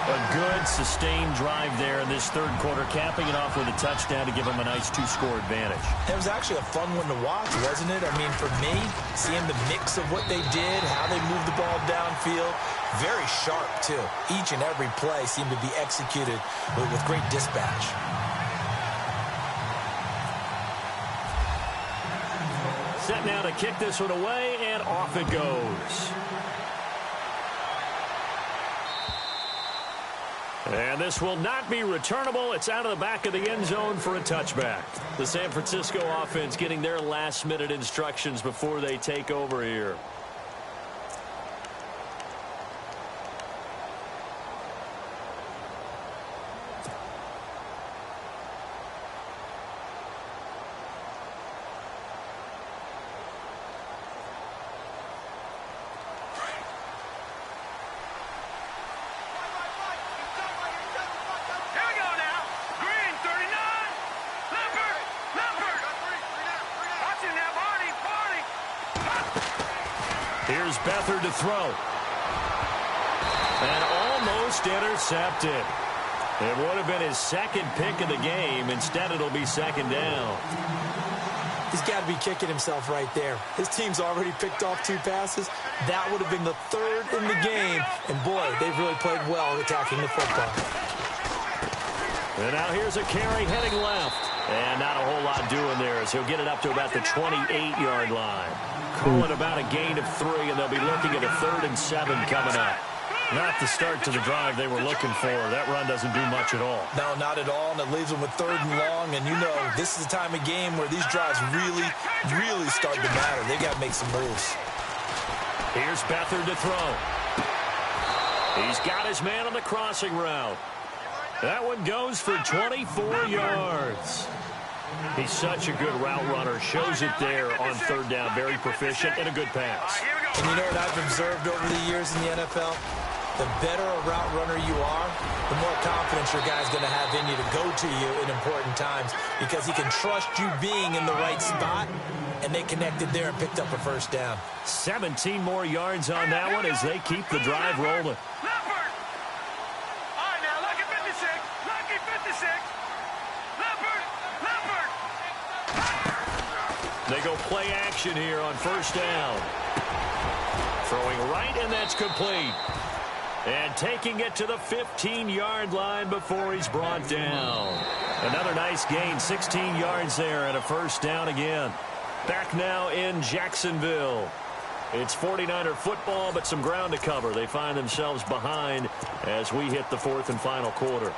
A good, sustained drive there in this 3rd quarter, capping it off with a touchdown to give them a nice 2-score advantage. It was actually a fun one to watch, wasn't it? I mean, for me, seeing the mix of what they did, how they moved the ball downfield, very sharp, too. Each and every play seemed to be executed with great dispatch. Set now to kick this one away, and off it goes. And this will not be returnable. It's out of the back of the end zone for a touchback. The San Francisco offense getting their last-minute instructions before they take over here. Here's Beathard to throw. And almost intercepted. It would have been his 2nd pick of the game. Instead, it'll be 2nd down. He's got to be kicking himself right there. His team's already picked off 2 passes. That would have been the 3rd in the game. And, boy, they've really played well attacking the football. And now here's a carry heading left. And not a whole lot doing there as he'll get it up to about the 28-yard line. Calling about a gain of 3, and they'll be looking at a 3rd and 7 coming up. Not the start to the drive they were looking for. That run doesn't do much at all. No, not at all, and it leaves them with 3rd and long. And, you know, this is the time of game where these drives really, really start to matter. They've got to make some moves. Here's Beathard to throw. He's got his man on the crossing route. That one goes for 24 yards. He's such a good route runner. Shows it there on 3rd down. Very proficient and a good pass. And you know what I've observed over the years in the NFL? The better a route runner you are, the more confidence your guy's going to have in you to go to you in important times because he can trust you being in the right spot, and they connected there and picked up a first down. 17 more yards on that one as they keep the drive rolling. All right, now look at 56. They go play action here on first down. Throwing right, and that's complete. And taking it to the 15-yard line before he's brought down. Another nice gain, 16 yards there, and a first down again. Back now in Jacksonville. It's 49er football, but some ground to cover. They find themselves behind as we hit the fourth and final quarter.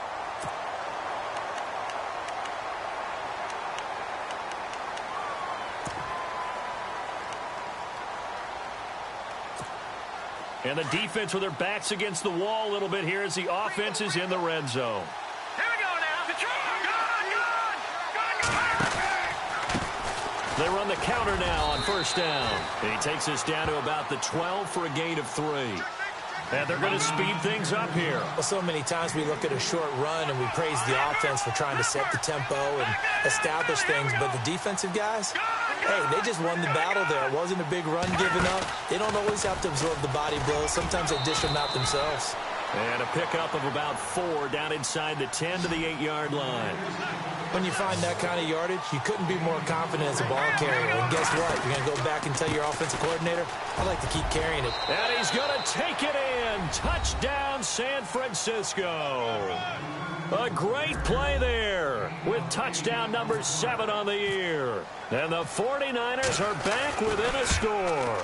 And the defense with their backs against the wall a little bit here as the offense is in the red zone. Here we go now. They run the counter now on first down. And he takes us down to about the 12 for a gain of 3. And they're going to speed things up here. Well, so many times we look at a short run and we praise the offense for trying to set the tempo and establish things. But the defensive guys, hey, they just won the battle there. It wasn't a big run given up. They don't always have to absorb the body blows. Sometimes they dish them out themselves. And a pickup of about 4 down inside the 10 to the 8-yard line. When you find that kind of yardage, you couldn't be more confident as a ball carrier. And guess what? You're going to go back and tell your offensive coordinator, I'd like to keep carrying it. And he's going to take it in. Touchdown, San Francisco. A great play there with touchdown number 7 on the year. And the 49ers are back within a score.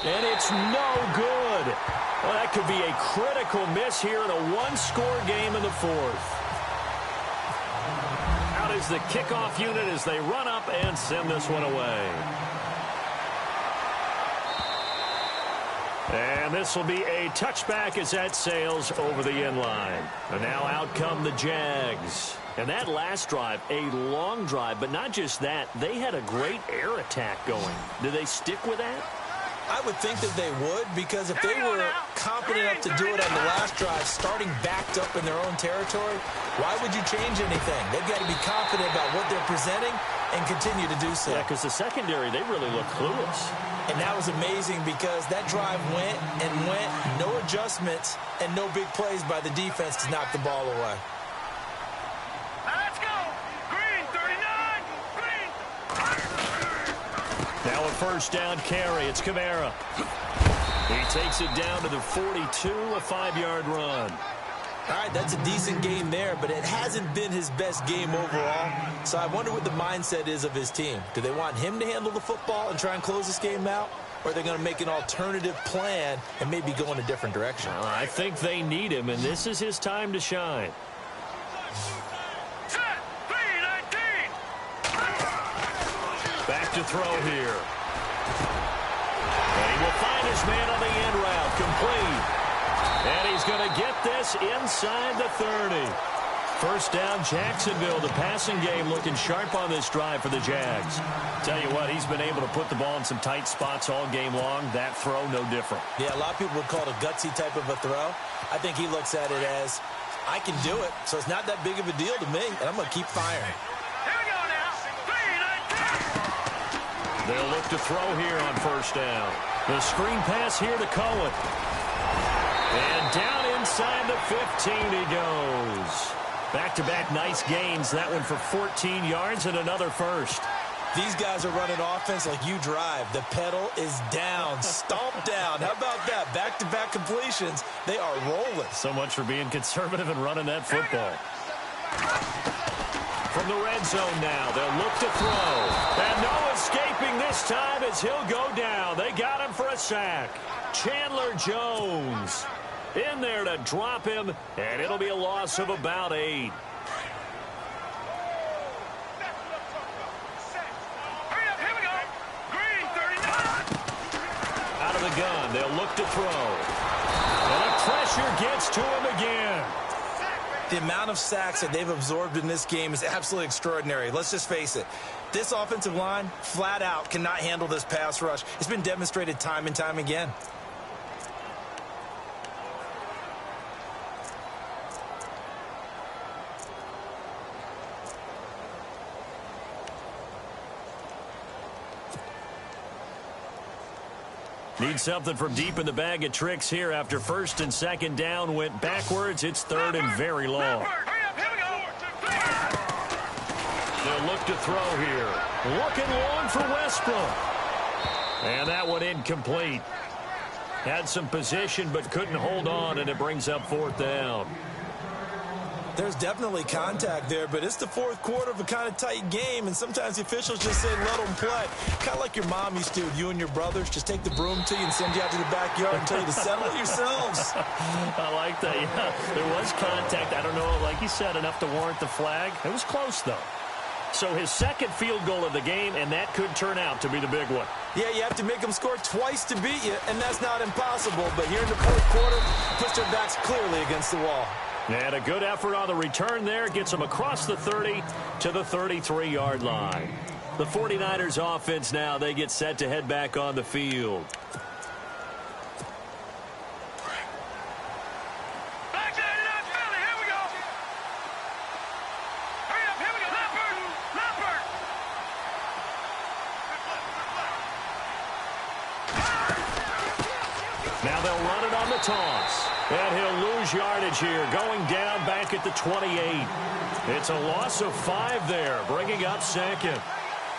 And it's no good. Well, that could be a critical miss here in a one-score game in the fourth. Out is the kickoff unit as they run up and send this one away. And this will be a touchback as that sails over the end line. And now out come the Jags. And that last drive, a long drive, but not just that. They had a great air attack going. Do they stick with that? I would think that they would, because if they were competent enough to do it on the last drive, starting backed up in their own territory, why would you change anything? They've got to be confident about what they're presenting and continue to do so. Yeah, because the secondary, they really look clueless. And that was amazing because that drive went and went, no adjustments, and no big plays by the defense to knock the ball away. Let's go. Green, 39. Green. Now a first down carry. It's Kamara. He takes it down to the 42, a 5-yard run. All right, that's a decent game there, but it hasn't been his best game overall. So I wonder what the mindset is of his team. Do they want him to handle the football and try and close this game out? Or are they going to make an alternative plan and maybe go in a different direction? I think they need him, and this is his time to shine. Set. 3-19. Back to throw here. And he will find his man on the end route, complete. And he's going to get this inside the 30. First down, Jacksonville. The passing game looking sharp on this drive for the Jags. Tell you what, he's been able to put the ball in some tight spots all game long. That throw, no different. Yeah, a lot of people would call it a gutsy type of a throw. I think he looks at it as, I can do it, so it's not that big of a deal to me, and I'm going to keep firing. Here we go now. 3-19. They'll look to throw here on first down. The screen pass here to Cohen. And down inside the 15 he goes. Back-to-back nice gains. That one for 14 yards and another first. These guys are running offense like you drive. The pedal is down, stomped down. How about that? Back-to-back completions. They are rolling. So much for being conservative and running that football. From the red zone now, they'll look to throw. And no escaping this time as he'll go down. They got him for a sack. Chandler Jones in there to drop him, and it'll be a loss of about 8. Hurry up, here we go. Green, 39. Out of the gun, they'll look to throw. And the pressure gets to him again. The amount of sacks that they've absorbed in this game is absolutely extraordinary. Let's just face it. This offensive line, flat out, cannot handle this pass rush. It's been demonstrated time and time again. Need something from deep in the bag of tricks here after first and second down went backwards. It's third and very long. Hurry up, here we go. They'll look to throw here. Looking long for Westbrook. And that one incomplete. Had some position but couldn't hold on, and it brings up 4th down. There's definitely contact there, but it's the 4th quarter of a kind of tight game, and sometimes the officials just say let them play. Kind of like your mom used to with you and your brothers. Just take the broom to you and send you out to the backyard and tell you to settle it yourselves. I like that. Yeah, there was contact. I don't know, like you said, enough to warrant the flag. It was close, though. So his second field goal of the game, and that could turn out to be the big one. Yeah, you have to make them score twice to beat you, and that's not impossible. But here in the 4th quarter, puts their backs clearly against the wall. And a good effort on the return there. Gets them across the 30 to the 33-yard line. The 49ers offense now, they get set to head back on the field. Now they'll run it on the toss. And he'll lose yardage here, going down back at the 28. It's a loss of 5 there, bringing up 2nd.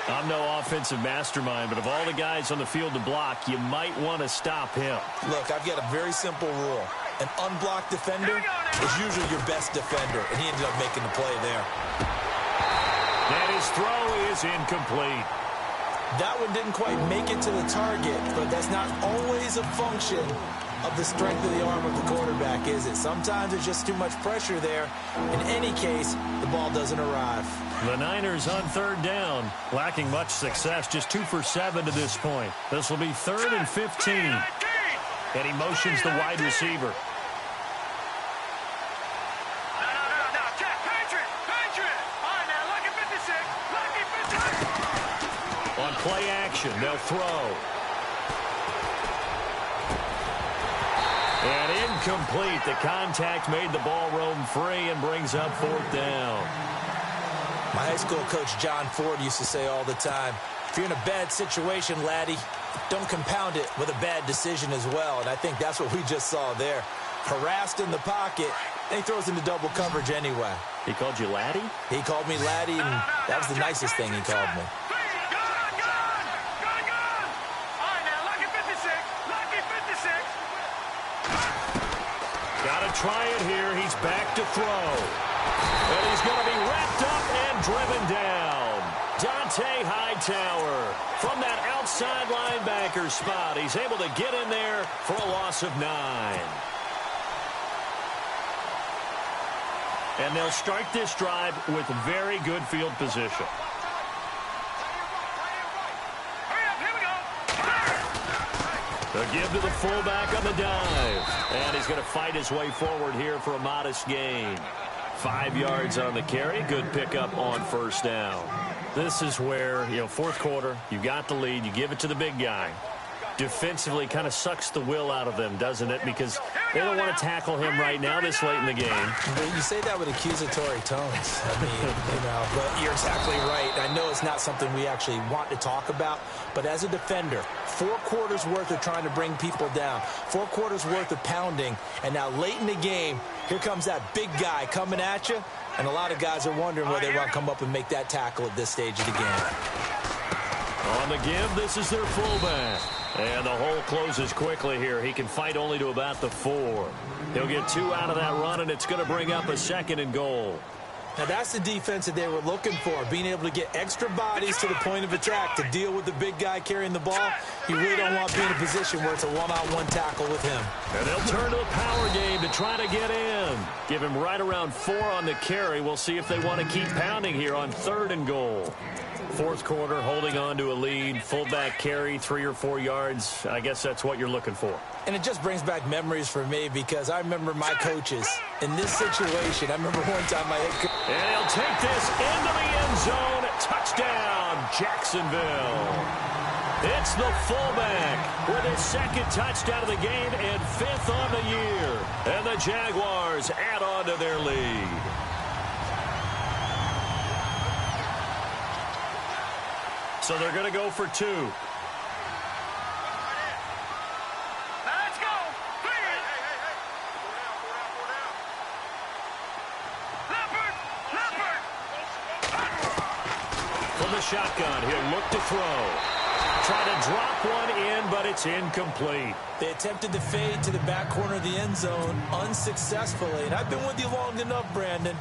I'm no offensive mastermind, but of all the guys on the field to block, you might want to stop him. Look, I've got a very simple rule. An unblocked defender is usually your best defender, and he ended up making the play there. And his throw is incomplete. That one didn't quite make it to the target, but that's not always a function of the strength of the arm of the quarterback, is it? Sometimes there's just too much pressure there. In any case, the ball doesn't arrive. The Niners on 3rd down, lacking much success, just 2 for 7 to this point. This will be 3rd and 15. And he motions the wide receiver. On play action, they'll throw. And incomplete. The contact made the ball roam free and brings up 4th down. My high school coach, John Ford, used to say all the time, if you're in a bad situation, laddie, don't compound it with a bad decision as well. And I think that's what we just saw there. Harassed in the pocket, and he throws into double coverage anyway. He called you laddie? He called me laddie, and that was the nicest thing he called me. Got to try it here. He's back to throw. And he's going to be wrapped up and driven down. Dante Hightower from that outside linebacker spot. He's able to get in there for a loss of 9. And they'll start this drive with very good field position. They'll give to the fullback on the dive. And he's going to fight his way forward here for a modest gain. 5 yards on the carry. Good pickup on 1st down. This is where, 4th quarter, you got the lead. You give it to the big guy. Defensively kind of sucks the will out of them, doesn't it? Because they don't want to tackle him right now this late in the game. But you say that with accusatory tones. I mean, but you're exactly right. I know it's not something we actually want to talk about, but as a defender, 4 quarters worth of trying to bring people down, 4 quarters worth of pounding, and now late in the game, here comes that big guy coming at you, and a lot of guys are wondering whether they want to come up and make that tackle at this stage of the game. On the give, this is their fullback. And the hole closes quickly here. He can fight only to about the 4. He'll get 2 out of that run, and it's going to bring up a 2nd and goal. Now, that's the defense that they were looking for, being able to get extra bodies to the point of attack to deal with the big guy carrying the ball. You really don't want to be in a position where it's a one-on-one tackle with him. And they'll turn to the power game to try to get in. Give him right around 4 on the carry. We'll see if they want to keep pounding here on 3rd and goal. 4th quarter, holding on to a lead. Fullback carry, 3 or 4 yards. I guess that's what you're looking for. And it just brings back memories for me because I remember my coaches in this situation. I remember one time my head coach. And he'll take this into the end zone. Touchdown, Jacksonville. It's the fullback with his 2nd touchdown of the game and 5th on the year. And the Jaguars add on to their lead. So they're going to go for 2. Let's go. Leopard. From the shotgun, he'll look to throw. Try to drop one in, but it's incomplete. They attempted to fade to the back corner of the end zone unsuccessfully. And I've been with you long enough, Brandon.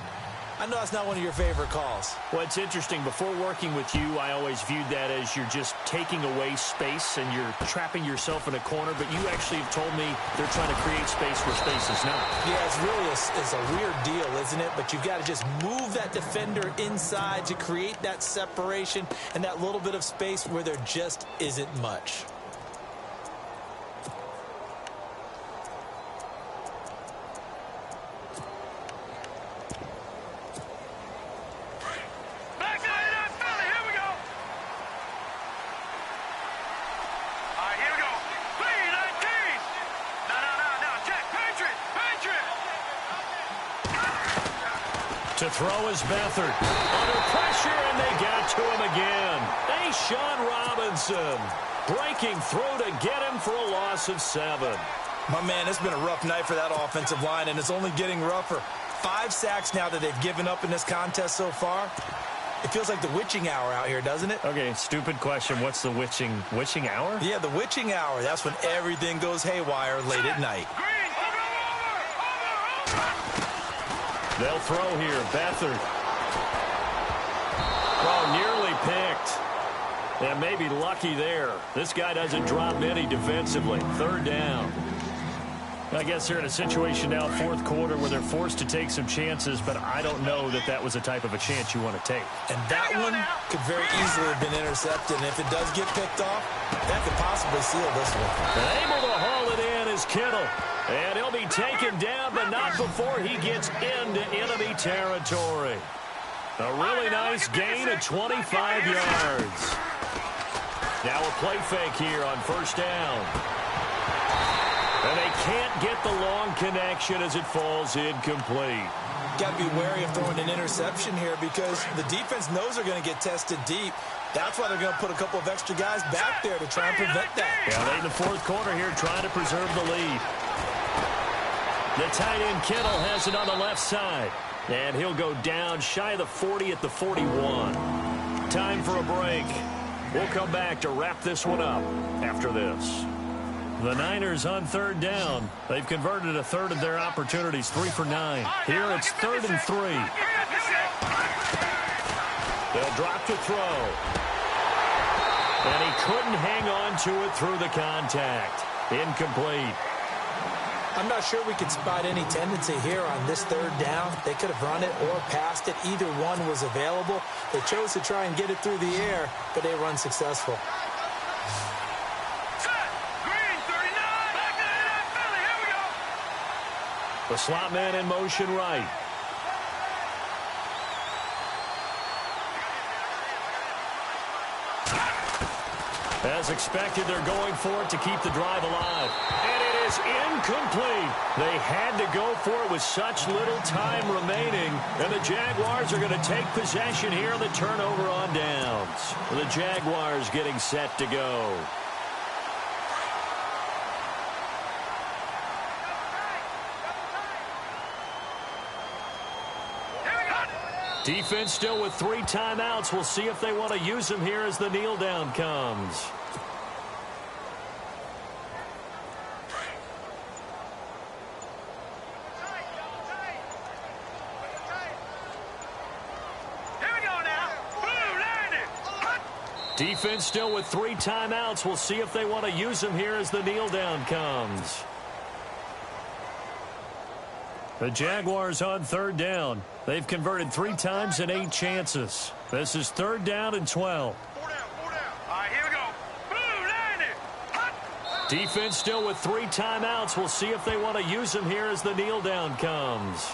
I know that's not one of your favorite calls. Well, it's interesting. Before working with you, I always viewed that as you're just taking away space and you're trapping yourself in a corner. But you actually have told me they're trying to create space where space is not. Yeah, it's really it's a weird deal, isn't it? But you've got to just move that defender inside to create that separation and that little bit of space where there just isn't much. To throw is Beathard. Under pressure, and they got to him again. Sean Robinson breaking through to get him for a loss of 7. My man, it's been a rough night for that offensive line, and it's only getting rougher. 5 sacks now that they've given up in this contest so far. It feels like the witching hour out here, doesn't it? Okay, stupid question. What's the witching hour? Yeah, the witching hour. That's when everything goes haywire late at night. They'll throw here. Beathard. Oh, nearly picked. And maybe lucky there. This guy doesn't drop many defensively. 3rd down. I guess they're in a situation now, 4th quarter, where they're forced to take some chances, but I don't know that that was a type of a chance you want to take. And that one could very easily have been intercepted. And if it does get picked off, that could possibly seal this one. Able to haul it in is Kittle. And he'll be taken down, but not before he gets into enemy territory. A really nice gain of 25 yards. Now a play fake here on 1st down. And they can't get the long connection as it falls incomplete. Got to be wary of throwing an interception here because the defense knows they're going to get tested deep. That's why they're going to put a couple of extra guys back there to try and prevent that. Yeah, late in the 4th quarter here trying to preserve the lead. The tight end Kittle has it on the left side. And he'll go down shy of the 40 at the 41. Time for a break. We'll come back to wrap this one up after this. The Niners on 3rd down. They've converted a third of their opportunities, 3 for 9. Here it's 3rd and 3. They'll drop to throw. And he couldn't hang on to it through the contact. Incomplete. I'm not sure we could spot any tendency here on this 3rd down. They could have run it or passed it. Either one was available. They chose to try and get it through the air, but they were unsuccessful. The slot man in motion right. As expected, they're going for it to keep the drive alive. And it is incomplete. They had to go for it with such little time remaining. And the Jaguars are going to take possession here on the turnover on downs. The Jaguars getting set to go. Defense still with 3 timeouts. We'll see if they want to use them here as the kneel down comes. Here we go now. Blue landed. Defense still with 3 timeouts. We'll see if they want to use them here as the kneel down comes. The Jaguars on 3rd down. They've converted 3 times and 8 chances. This is 3rd down and 12. 4 down, 4 down. All right, here we go. Blue landed. Defense still with 3 timeouts. We'll see if they want to use them here as the kneel down comes.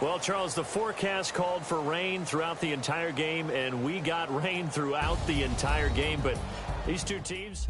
Well, Charles, the forecast called for rain throughout the entire game, and we got rain throughout the entire game. But these two teams...